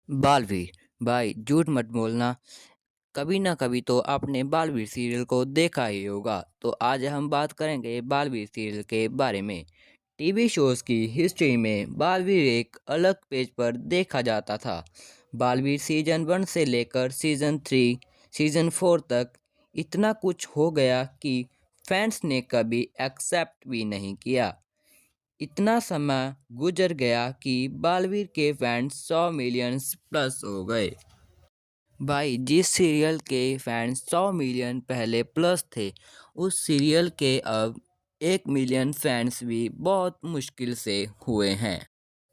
बालवीर। भाई झूठ मत बोलना, कभी ना कभी तो आपने बालवीर सीरियल को देखा ही होगा। तो आज हम बात करेंगे बालवीर सीरियल के बारे में। टीवी शोज की हिस्ट्री में बालवीर एक अलग पेज पर देखा जाता था। बालवीर सीजन 1 से लेकर सीजन 3, सीजन 4 तक इतना कुछ हो गया कि फैंस ने कभी एक्सेप्ट भी नहीं किया। इतना समय गुजर गया कि बालवीर के फैंस 100 मिलियंस प्लस हो गए। भाई जिस सीरियल के फैंस 100 मिलियन पहले प्लस थे, उस सीरियल के अब 1 मिलियन फैंस भी बहुत मुश्किल से हुए हैं।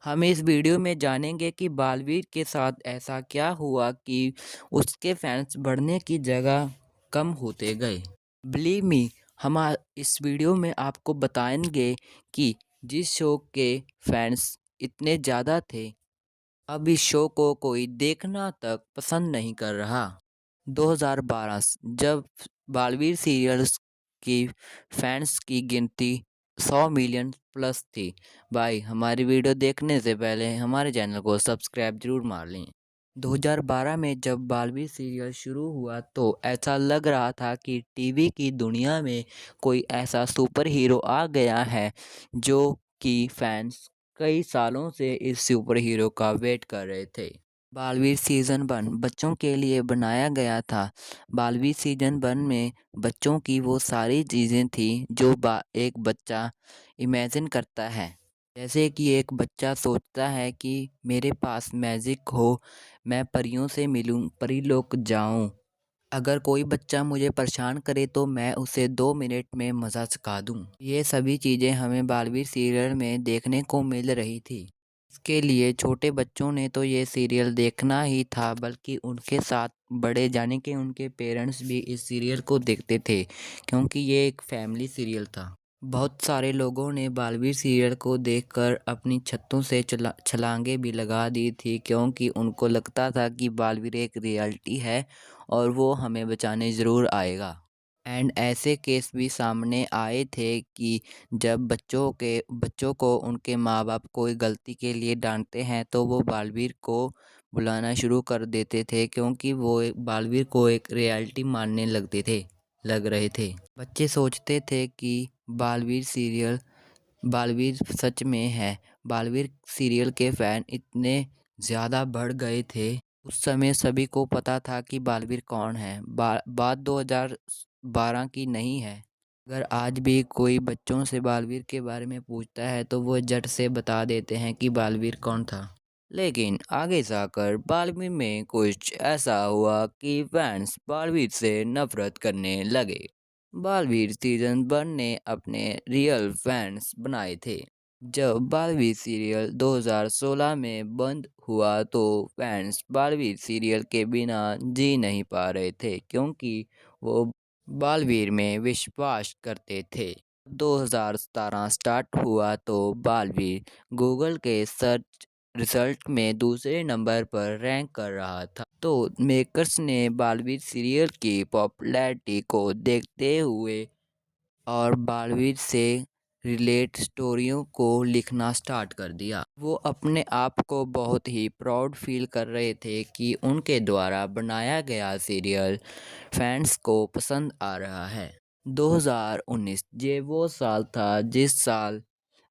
हम इस वीडियो में जानेंगे कि बालवीर के साथ ऐसा क्या हुआ कि उसके फैंस बढ़ने की जगह कम होते गए। बिलीव मी, हम इस वीडियो में आपको बताएंगे कि जिस शो के फैंस इतने ज़्यादा थे, अब इस शो को कोई देखना तक पसंद नहीं कर रहा। 2012 जब बालवीर सीरियल्स की फैंस की गिनती 100 मिलियन प्लस थी। भाई हमारी वीडियो देखने से पहले हमारे चैनल को सब्सक्राइब जरूर मार लें। 2012 में जब बालवीर सीरियल शुरू हुआ तो ऐसा लग रहा था कि टीवी की दुनिया में कोई ऐसा सुपर हीरो आ गया है जो कि फैंस कई सालों से इस सुपर हीरो का वेट कर रहे थे। बालवीर सीजन 1 बच्चों के लिए बनाया गया था। बालवीर सीजन 1 में बच्चों की वो सारी चीज़ें थी जो एक बच्चा इमेजिन करता है। जैसे कि एक बच्चा सोचता है कि मेरे पास मैजिक हो, मैं परियों से मिलूं, परी लोक जाऊं। अगर कोई बच्चा मुझे परेशान करे तो मैं उसे 2 मिनट में मज़ा सिखा दूं। ये सभी चीज़ें हमें बालवीर सीरियल में देखने को मिल रही थी। इसके लिए छोटे बच्चों ने तो ये सीरियल देखना ही था, बल्कि उनके साथ बड़े जाने के उनके पेरेंट्स भी इस सीरियल को देखते थे, क्योंकि ये एक फैमिली सीरियल था। बहुत सारे लोगों ने बालवीर सीरियल को देखकर अपनी छतों से छलांगे भी लगा दी थी, क्योंकि उनको लगता था कि बालवीर एक रियलिटी है और वो हमें बचाने ज़रूर आएगा। एंड ऐसे केस भी सामने आए थे कि जब बच्चों को उनके माँ बाप कोई गलती के लिए डांटते हैं तो वो बालवीर को बुलाना शुरू कर देते थे, क्योंकि वो बालवीर को एक रियलिटी मानने लग रहे थे। बच्चे सोचते थे कि बालवीर सच में है। बालवीर सीरियल के फैन इतने ज़्यादा बढ़ गए थे। उस समय सभी को पता था कि बालवीर कौन है। बात 2012 की नहीं है। अगर आज भी कोई बच्चों से बालवीर के बारे में पूछता है तो वो झट से बता देते हैं कि बालवीर कौन था। लेकिन आगे जाकर बालवीर में कुछ ऐसा हुआ कि फैंस बालवीर से नफरत करने लगे। बालवीर सीजन 1 ने अपने रियल फैंस बनाए थे। जब बालवीर सीरियल 2016 में बंद हुआ तो फैंस बालवीर सीरियल के बिना जी नहीं पा रहे थे, क्योंकि वो बालवीर में विश्वास करते थे। 2017 स्टार्ट हुआ तो बालवीर गूगल के सर्च रिजल्ट में दूसरे नंबर पर रैंक कर रहा था। तो मेकर्स ने बालवीर सीरियल की पॉपुलैरिटी को देखते हुए और बालवीर से रिलेट स्टोरियों को लिखना स्टार्ट कर दिया। वो अपने आप को बहुत ही प्राउड फील कर रहे थे कि उनके द्वारा बनाया गया सीरियल फैंस को पसंद आ रहा है। 2019 ये वो साल था जिस साल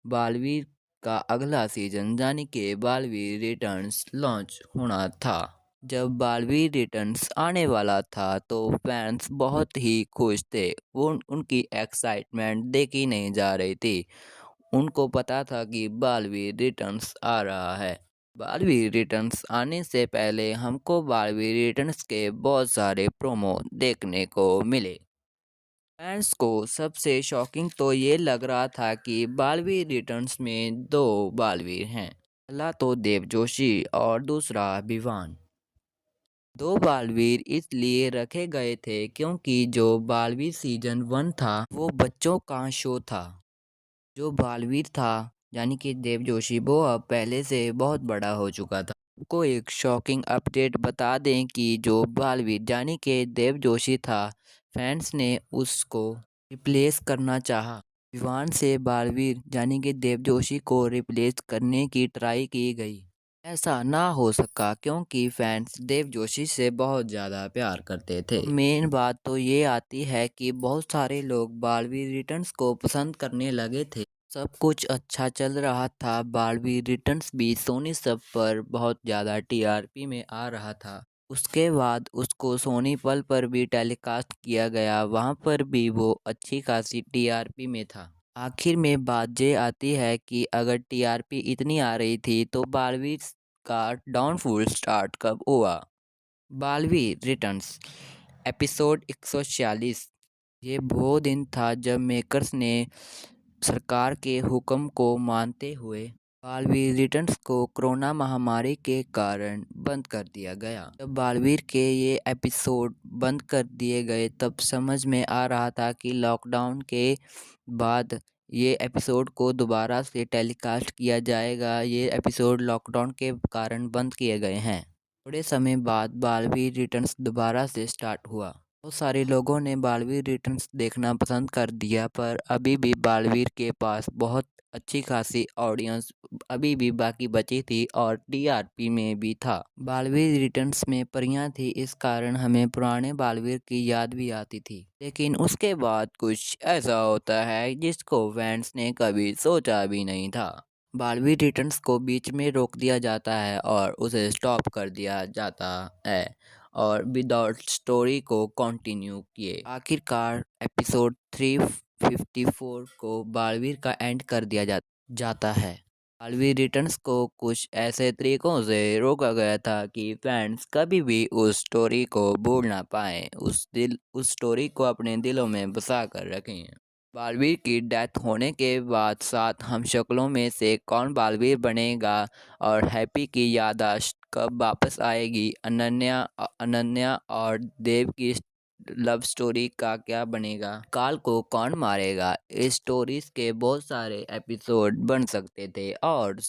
बालवीर का अगला सीजन यानी कि बालवीर रिटर्न्स लॉन्च होना था। जब बालवीर रिटर्न्स आने वाला था तो फैंस बहुत ही खुश थे। वो उनकी एक्साइटमेंट देखी नहीं जा रही थी। उनको पता था कि बालवीर रिटर्न्स आ रहा है। बालवीर रिटर्न्स आने से पहले हमको बालवीर रिटर्न्स के बहुत सारे प्रोमो देखने को मिले। फैंस को सबसे शॉकिंग तो ये लग रहा था कि बालवीर रिटर्न्स में दो बालवीर हैं। पहला तो देव जोशी और दूसरा भिवान। दो बालवीर इसलिए रखे गए थे क्योंकि जो बालवीर सीजन 1 था वो बच्चों का शो था। जो बालवीर था यानी कि देव जोशी, वो अब पहले से बहुत बड़ा हो चुका था। को एक शॉकिंग अपडेट बता दें कि जो बालवीर यानी कि देव जोशी था, फैंस ने उसको रिप्लेस करना चाहा। विवान से बालवीर यानी कि देव जोशी को रिप्लेस करने की ट्राई की गई। ऐसा ना हो सका क्योंकि फैंस देव जोशी से बहुत ज़्यादा प्यार करते थे। मेन बात तो ये आती है कि बहुत सारे लोग बालवीर रिटर्न्स को पसंद करने लगे थे। सब कुछ अच्छा चल रहा था, बालवीर रिटर्न्स भी सोनी सब पर बहुत ज़्यादा टीआरपी में आ रहा था। उसके बाद उसको सोनी पल पर भी टेलीकास्ट किया गया, वहाँ पर भी वो अच्छी खासी टीआरपी में था। आखिर में बात ये आती है कि अगर टीआरपी इतनी आ रही थी तो बालवीर का डाउनफॉल स्टार्ट कब हुआ। Baalveer returns episode 146। ये वो दिन था जब मेकर्स ने सरकार के हुक्म को मानते हुए बालवीर रिटर्न्स को कोरोना महामारी के कारण बंद कर दिया गया। जब बालवीर के ये एपिसोड बंद कर दिए गए तब समझ में आ रहा था कि लॉकडाउन के बाद ये एपिसोड को दोबारा से टेलीकास्ट किया जाएगा। ये एपिसोड लॉकडाउन के कारण बंद किए गए हैं। थोड़े समय बाद बालवीर रिटर्न्स दोबारा से स्टार्ट हुआ। बहुत सारे लोगों ने बालवीर रिटर्न्स देखना पसंद कर दिया, पर अभी भी बालवीर के पास बहुत अच्छी खासी ऑडियंस अभी भी बाकी बची थी और टीआरपी में भी था। बालवीर रिटर्न्स में परियां थी, इस कारण हमें पुराने बालवीर की याद भी आती थी। लेकिन उसके बाद कुछ ऐसा होता है जिसको फैंस ने कभी सोचा भी नहीं था। बालवीर रिटर्न्स को बीच में रोक दिया जाता है और उसे स्टॉप कर दिया जाता है और विदाउट स्टोरी को कंटिन्यू किए। आखिरकार एपिसोड 354 को बालवीर का एंड कर दिया जाता है। बालवीर रिटर्न्स को कुछ ऐसे तरीकों से रोका गया था कि फैंस कभी भी उस स्टोरी को भूल ना पाएं, उस स्टोरी को अपने दिलों में बसा कर रखें। बालवीर की डेथ होने के बाद सात हमशक्लों में से कौन बालवीर बनेगा और हैप्पी की याददाश्त कब वापस आएगी, अनन्या और देव की लव स्टोरी का क्या बनेगा, काल को कौन मारेगा, इस स्टोरीज के बहुत सारे एपिसोड बन सकते थे और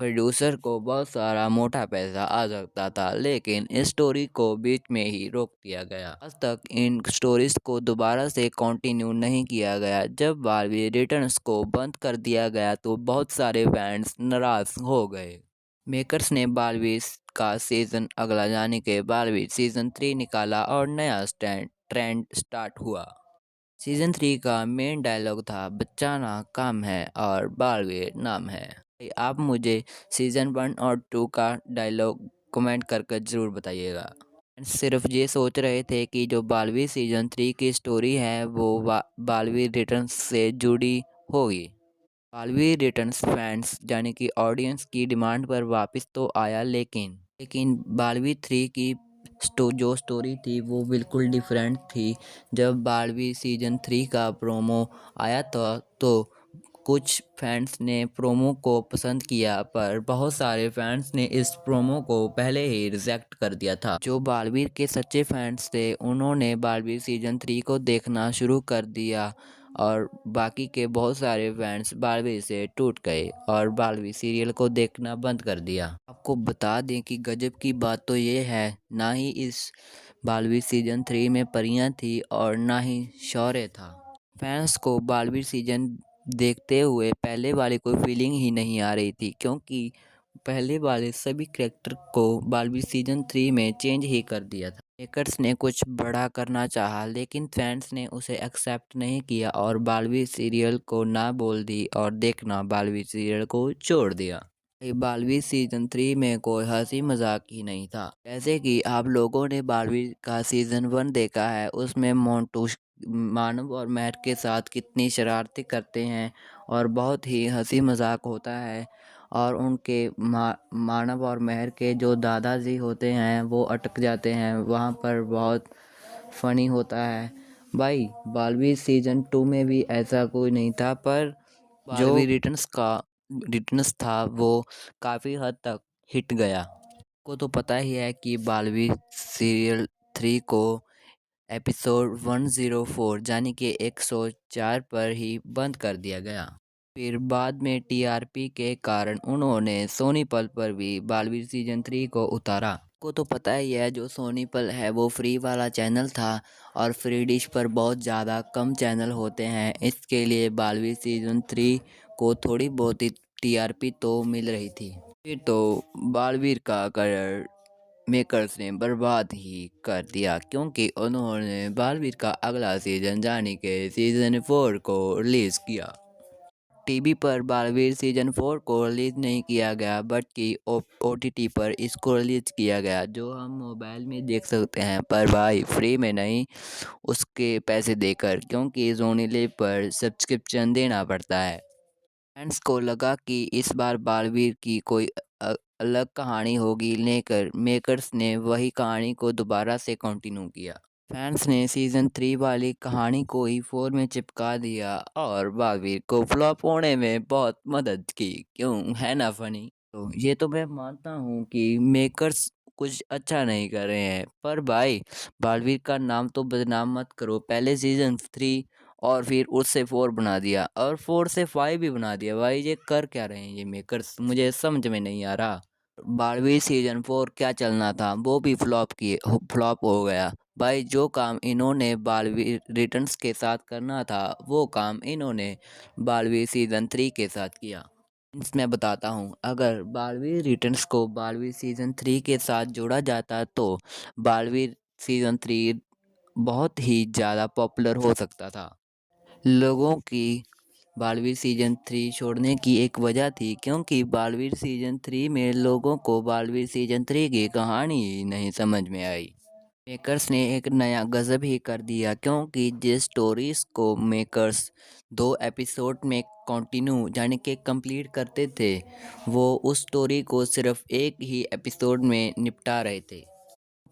प्रोड्यूसर को बहुत सारा मोटा पैसा आ सकता था, लेकिन इस स्टोरी को बीच में ही रोक दिया गया। आज तक इन स्टोरीज को दोबारा से कंटिन्यू नहीं किया गया। जब बारहवीं रिटर्न्स को बंद कर दिया गया तो बहुत सारे फैंस नाराज हो गए। मेकर्स ने बारहवीं का सीजन अगला यानी कि बारहवीं सीजन 3 निकाला और नया ट्रेंड स्टार्ट हुआ। सीजन 3 का मेन डायलॉग था, बचाना काम है और बालवीर नाम है। आप मुझे सीजन 1 और 2 का डायलॉग कमेंट करके ज़रूर बताइएगा। सिर्फ ये सोच रहे थे कि जो बालवीर सीजन 3 की स्टोरी है वो बालवीर रिटर्न्स से जुड़ी होगी। बालवीर रिटर्न्स फैंस यानी कि ऑडियंस की डिमांड पर वापस तो आया, लेकिन बालवीर 3 की जो स्टोरी थी वो बिल्कुल डिफरेंट थी। जब बालवीर सीजन 3 का प्रोमो आया था तो कुछ फैंस ने प्रोमो को पसंद किया, पर बहुत सारे फैंस ने इस प्रोमो को पहले ही रिजेक्ट कर दिया था। जो बालवीर के सच्चे फैंस थे उन्होंने बालवीर सीजन 3 को देखना शुरू कर दिया और बाकी के बहुत सारे फैंस बालवीर से टूट गए और बालवीर सीरियल को देखना बंद कर दिया। आपको बता दें कि गजब की बात तो ये है, ना ही इस बालवीर सीजन 3 में परियां थी और ना ही शौर्य था। फैंस को बालवीर सीजन देखते हुए पहले वाली कोई फीलिंग ही नहीं आ रही थी, क्योंकि पहले वाले सभी कैरेक्टर को बालवीर सीजन 3 में चेंज ही कर दिया था। मेकर्स ने कुछ बड़ा करना चाहा, लेकिन फैंस ने उसे एक्सेप्ट नहीं किया और बालवीर सीरियल को ना बोल दी और देखना बालवीर सीरियल को छोड़ दिया। बालवीर सीजन 3 में कोई हंसी मजाक ही नहीं था। जैसे कि आप लोगों ने बालवीर का सीजन 1 देखा है, उसमें मोंटू मानव और महर के साथ कितनी शरारतें करते हैं और बहुत ही हंसी मजाक होता है। और उनके मानव और महर के जो दादाजी होते हैं वो अटक जाते हैं, वहाँ पर बहुत फनी होता है। भाई बालवीर सीजन 2 में भी ऐसा कोई नहीं था, पर जो बालवीर रिटर्न्स था वो काफ़ी हद तक हिट गया। को तो पता ही है कि बालवीर सीरियल 3 को एपिसोड 104 यानी कि 104 पर ही बंद कर दिया गया। फिर बाद में टीआरपी के कारण उन्होंने सोनी पल पर भी बालवीर सीजन 3 को उतारा। को तो पता ही है जो सोनी पल है वो फ्री वाला चैनल था और फ्री डिश पर बहुत ज़्यादा कम चैनल होते हैं, इसके लिए बालवीर सीजन 3 को थोड़ी बहुत ही टीआरपी तो मिल रही थी। फिर तो बालवीर का करियर मेकर्स ने बर्बाद ही कर दिया, क्योंकि उन्होंने बालवीर का अगला सीज़न यानी कि सीज़न 4 को रिलीज़ किया। टीवी पर बालवीर सीज़न 4 को रिलीज़ नहीं किया गया, बल्कि ओटीटी पर इसको रिलीज़ किया गया, जो हम मोबाइल में देख सकते हैं, पर भाई फ्री में नहीं, उसके पैसे देकर, क्योंकि सोनी लिव पर सब्सक्रिप्शन देना पड़ता है। फैंस को लगा कि इस बार बालवीर की कोई अलग कहानी होगी, लेकर मेकर्स ने वही कहानी को दोबारा से कंटिन्यू किया। फैंस ने सीज़न 3 वाली कहानी को ही 4 में चिपका दिया और बालवीर को फ्लॉप होने में बहुत मदद की। क्यों, है ना फनी? तो ये तो मैं मानता हूँ कि मेकर्स कुछ अच्छा नहीं कर रहे हैं, पर भाई बालवीर का नाम तो बदनाम मत करो। पहले सीज़न 3 और फिर उससे 4 बना दिया और 4 से 5 भी बना दिया। भाई ये कर क्या रहे हैं ये मेकर्स, मुझे समझ में नहीं आ रहा। 12वीं सीज़न 4 क्या चलना था, वो भी फ्लॉप हो गया। भाई जो काम इन्होंने बालवीर रिटर्न्स के साथ करना था, वो काम इन्होंने बालवीर सीज़न 3 के साथ किया। मैं बताता हूँ, अगर बालवीर रिटर्न्स को बालवीर सीज़न 3 के साथ जोड़ा जाता तो बालवीर सीज़न 3 बहुत ही ज़्यादा पॉपुलर हो सकता था। लोगों की बालवीर सीज़न 3 छोड़ने की एक वजह थी, क्योंकि बालवीर सीज़न 3 में लोगों को बालवीर सीज़न 3 की कहानी ही नहीं समझ में आई। मेकर्स ने एक नया गज़ब ही कर दिया, क्योंकि जिस स्टोरीज़ को मेकर्स 2 एपिसोड में कंटिन्यू यानी कि कंप्लीट करते थे, वो उस स्टोरी को सिर्फ एक ही एपिसोड में निपटा रहे थे।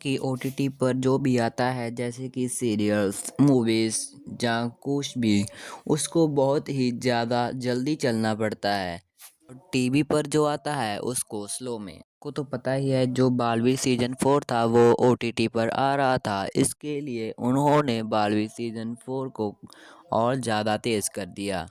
कि ओटीटी पर जो भी आता है, जैसे कि सीरियल्स, मूवीज़ या कुछ भी, उसको बहुत ही ज़्यादा जल्दी चलना पड़ता है और टीवी पर जो आता है उसको स्लो में। को तो पता ही है, जो बालवीर सीज़न 4 था वो ओटीटी पर आ रहा था, इसके लिए उन्होंने बालवीर सीज़न 4 को और ज़्यादा तेज़ कर दिया।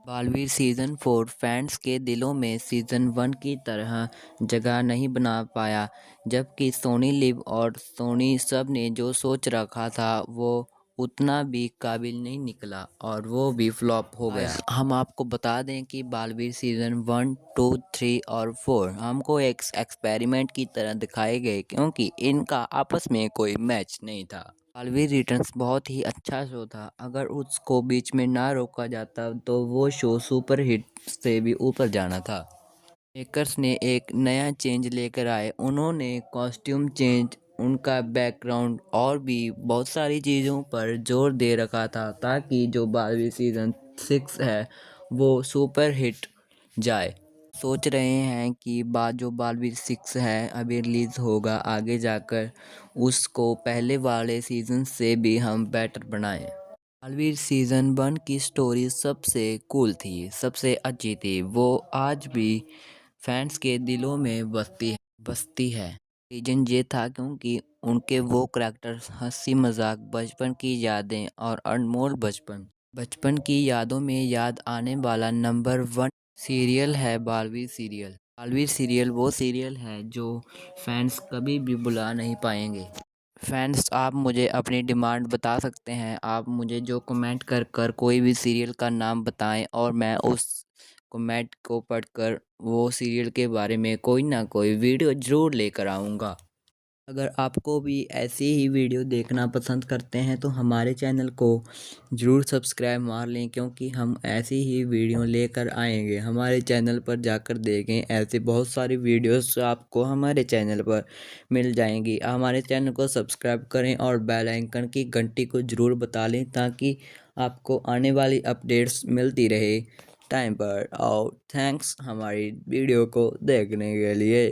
बालवीर सीज़न 4 फैंस के दिलों में सीज़न 1 की तरह जगह नहीं बना पाया, जबकि सोनी लिव और सोनी सब ने जो सोच रखा था वो उतना भी काबिल नहीं निकला और वो भी फ्लॉप हो गया। हम आपको बता दें कि बालवीर सीज़न 1, 2, 3 और 4 हमको एक एक्सपेरिमेंट की तरह दिखाए गए, क्योंकि इनका आपस में कोई मैच नहीं था। बालवीर रिटर्न्स बहुत ही अच्छा शो था, अगर उसको बीच में ना रोका जाता तो वो शो सुपर हिट से भी ऊपर जाना था। मेकर्स ने एक नया चेंज लेकर आए, उन्होंने कॉस्ट्यूम चेंज, उनका बैकग्राउंड और भी बहुत सारी चीज़ों पर जोर दे रखा था, ताकि जो बालवीर सीज़न 6 है वो सुपर हिट जाए। सोच रहे हैं कि जो बालवीर 6 है अभी रिलीज़ होगा आगे जाकर, उसको पहले वाले सीज़न से भी हम बेटर बनाएं। बालवीर सीज़न 1 की स्टोरी सबसे कूल थी, सबसे अच्छी थी, वो आज भी फैंस के दिलों में बसती है। रीज़न ये था क्योंकि उनके वो करैक्टर्स, हंसी मजाक, बचपन की यादें और अनमोल बचपन की यादों में याद आने वाला नंबर 1 सीरियल है बालवीर सीरियल। बालवीर सीरियल वो सीरियल है जो फैंस कभी भी भुला नहीं पाएंगे। फैंस, आप मुझे अपनी डिमांड बता सकते हैं, आप मुझे जो कमेंट कर कर कोई भी सीरियल का नाम बताएं और मैं उस कमेंट को पढ़कर वो सीरियल के बारे में कोई ना कोई वीडियो ज़रूर लेकर आऊँगा। अगर आपको भी ऐसी ही वीडियो देखना पसंद करते हैं तो हमारे चैनल को ज़रूर सब्सक्राइब मार लें, क्योंकि हम ऐसी ही वीडियो लेकर आएंगे। हमारे चैनल पर जाकर देखें, ऐसे बहुत सारी वीडियोस आपको हमारे चैनल पर मिल जाएंगी। हमारे चैनल को सब्सक्राइब करें और बेल आइकन की घंटी को ज़रूर बता लें, ताकि आपको आने वाली अपडेट्स मिलती रहे टाइम पर। और थैंक्स हमारी वीडियो को देखने के लिए।